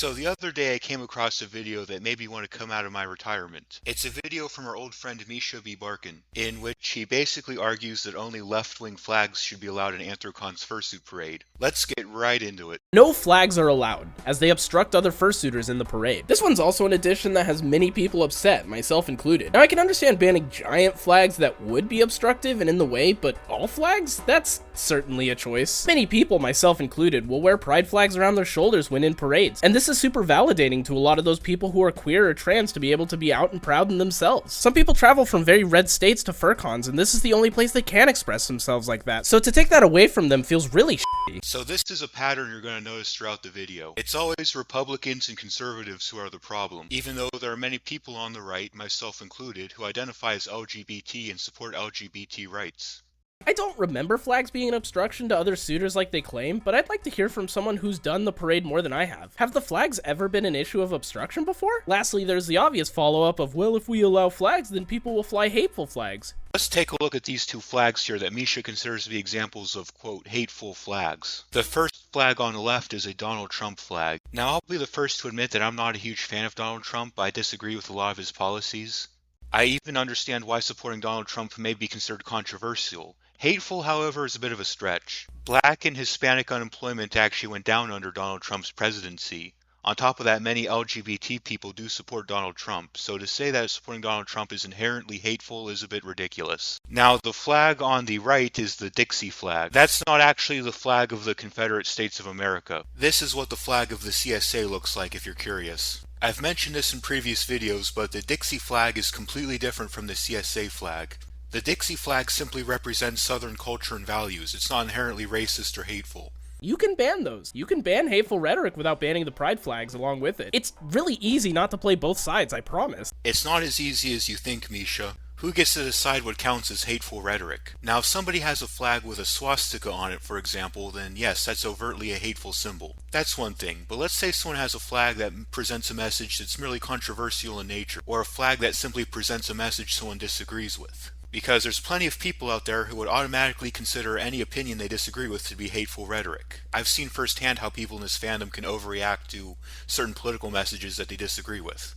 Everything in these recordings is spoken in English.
So the other day I came across a video that made me want to come out of my retirement. It's a video from our old friend Misha B. Barkin, in which he basically argues that only left-wing flags should be allowed in Anthrocon's fursuit parade. Let's get right into it. No flags are allowed, as they obstruct other fursuiters in the parade. This one's also an edition that has many people upset, myself included. Now I can understand banning giant flags that would be obstructive and in the way, but all flags? That's certainly a choice. Many people, myself included, will wear pride flags around their shoulders when in parades, and this is super validating to a lot of those people who are queer or trans to be able to be out and proud in themselves. Some people travel from very red states to furcons, and this is the only place they can express themselves like that, so to take that away from them feels really shitty. So this is a pattern you're going to notice throughout the video. It's always Republicans and conservatives who are the problem, even though there are many people on the right, myself included, who identify as LGBT and support LGBT rights. I don't remember flags being an obstruction to other suitors like they claim, but I'd like to hear from someone who's done the parade more than I have. Have the flags ever been an issue of obstruction before? Lastly, there's the obvious follow-up of, well, if we allow flags, then people will fly hateful flags. Let's take a look at these two flags here that Misha considers to be examples of, quote, hateful flags. The first flag on the left is a Donald Trump flag. Now, I'll be the first to admit that I'm not a huge fan of Donald Trump. I disagree with a lot of his policies. I even understand why supporting Donald Trump may be considered controversial. Hateful, however, is a bit of a stretch. Black and Hispanic unemployment actually went down under Donald Trump's presidency. On top of that, many LGBT people do support Donald Trump, so to say that supporting Donald Trump is inherently hateful is a bit ridiculous. Now, the flag on the right is the Dixie flag. That's not actually the flag of the Confederate States of America. This is what the flag of the CSA looks like if you're curious. I've mentioned this in previous videos, but the Dixie flag is completely different from the CSA flag. The Dixie flag simply represents Southern culture and values. It's not inherently racist or hateful. You can ban those. You can ban hateful rhetoric without banning the pride flags along with it. It's really easy not to play both sides, I promise. It's not as easy as you think, Misha. Who gets to decide what counts as hateful rhetoric? Now, if somebody has a flag with a swastika on it, for example, then yes, that's overtly a hateful symbol. That's one thing, but let's say someone has a flag that presents a message that's merely controversial in nature, or a flag that simply presents a message someone disagrees with. Because there's plenty of people out there who would automatically consider any opinion they disagree with to be hateful rhetoric. I've seen firsthand how people in this fandom can overreact to certain political messages that they disagree with.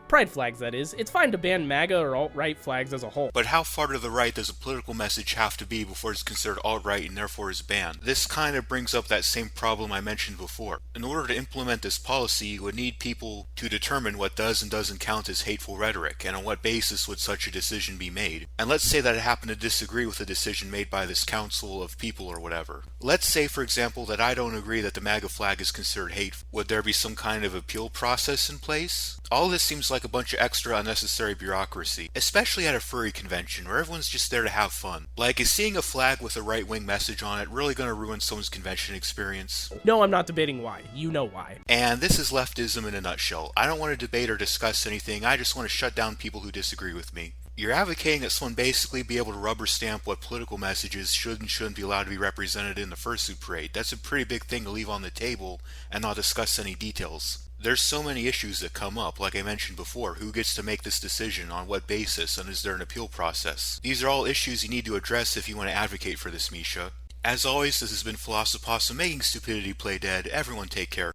Pride flags, that is. It's fine to ban MAGA or alt-right flags as a whole. But how far to the right does a political message have to be before it's considered alt-right and therefore is banned? This kind of brings up that same problem I mentioned before. In order to implement this policy, you would need people to determine what does and doesn't count as hateful rhetoric, and on what basis would such a decision be made. And let's say that I happen to disagree with a decision made by this council of people or whatever. Let's say, for example, that I don't agree that the MAGA flag is considered hateful. Would there be some kind of appeal process in place? All this seems like a bunch of extra unnecessary bureaucracy, especially at a furry convention where everyone's just there to have fun. Like, is seeing a flag with a right-wing message on it really going to ruin someone's convention experience? No, I'm not debating why. You know why. And this is leftism in a nutshell. I don't want to debate or discuss anything, I just want to shut down people who disagree with me. You're advocating that someone basically be able to rubber stamp what political messages should and shouldn't be allowed to be represented in the fursuit parade. That's a pretty big thing to leave on the table and not discuss any details. There's so many issues that come up, like I mentioned before. Who gets to make this decision, on what basis, and is there an appeal process? These are all issues you need to address if you want to advocate for this, Misha. As always, this has been Philosophossum making stupidity play dead. Everyone take care.